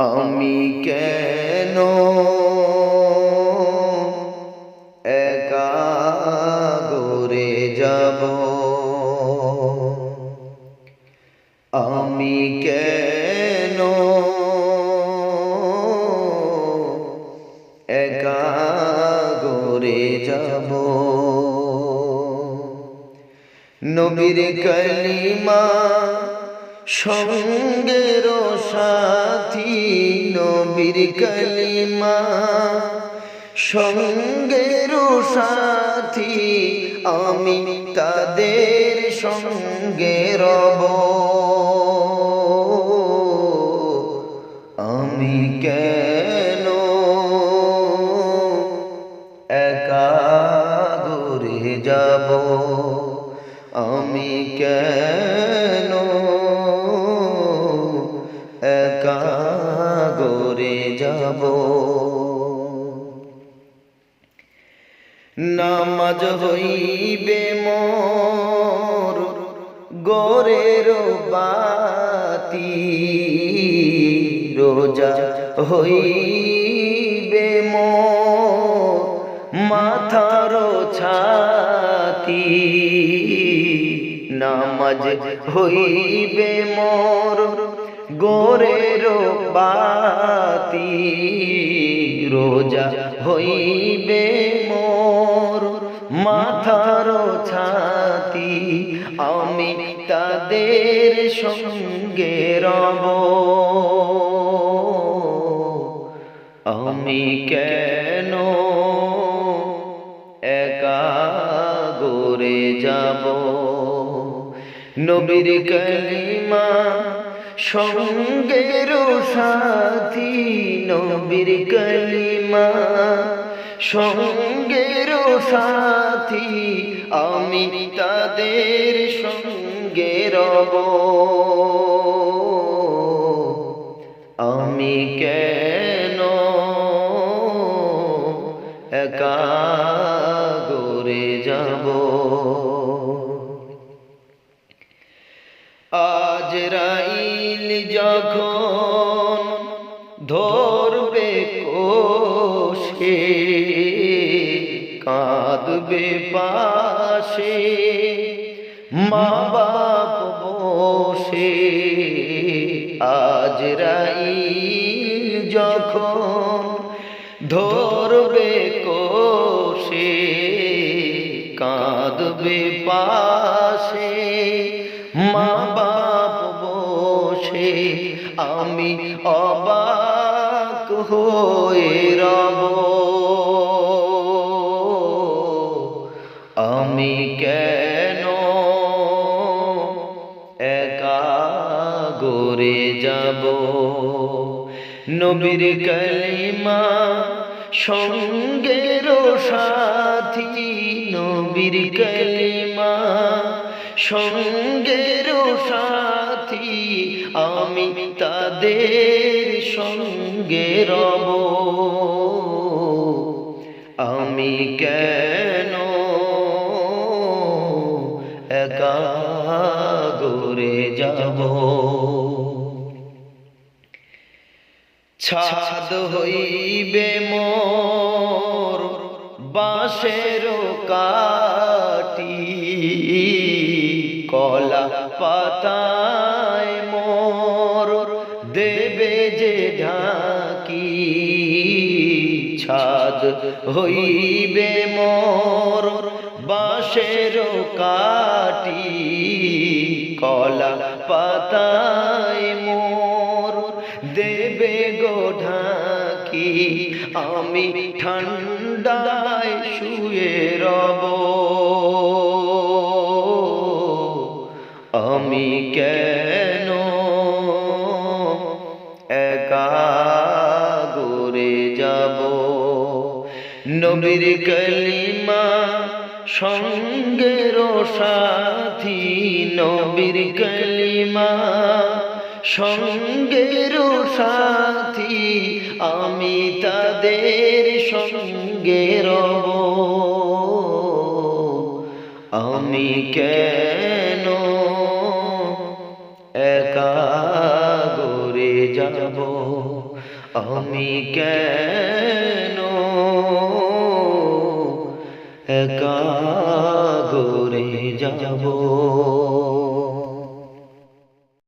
আমি কেন একা ঘুরে যাব, আমি কেন একা ঘুরে যাব। নবীর কালিমা সঙ্গের সাথী, নবীর কালিমা সঙ্গের সাথী, আমি তাদের সঙ্গে রব। আমি কেন একা ঘুরে যাব, আমি কেন একা ঘুরে যাব। নামাজ হইবে মোর গোরের বাতি, রোজা হইবে মোর মাথার ছাতি। নামাজ হইবে মোর গোরের বাতি, রোজা হইবে মোর মাথার ছাতি, আমি তাদের সঙ্গে রব। আমি কেন একা ঘুরে যাব। নবীর কালিমা সঙ্গের সাথী, নবীর কালিমা সঙ্গের সাথী, আমি তাদের সঙ্গে রব। আমি কেন একা ঘুরে যাব। আজরাইল যখন ধরবে কোষে, কাঁদবে পাশে মা বাপ বসে। আজরাইল যখন ধরবে কোষে, কাঁদবে পাশে মা বাপ বসে, আমি অবাক হয়ে রব। আমি কেন একা ঘুরে যাব। নবীর কালিমা সঙ্গের সাথী, নবীর কালিমা সঙ্গের সাথী, আমি তাদের সঙ্গে রব। আমি কেন একা ঘুরে যাব। ছাদ হইবে মোর বাঁশের কাটি, কলা পাতায় মোর দেবে যে ঢাকি। ছাদ হইবে মোর বাঁশের কাটি, কলা পাতায় মোর দেবে গো ঢাকি, আমি ঠান্ডায় শুয়ে রব। আমি কেন একা ঘুরে যাব। নবীর কালিমা সঙ্গের সাথী, নবীর কালিমা সঙ্গের সাথী, আমি তাদের সঙ্গে রব। আমি কেন একা ঘুরে যাব। আমি কেন একা ঘুরে যাব।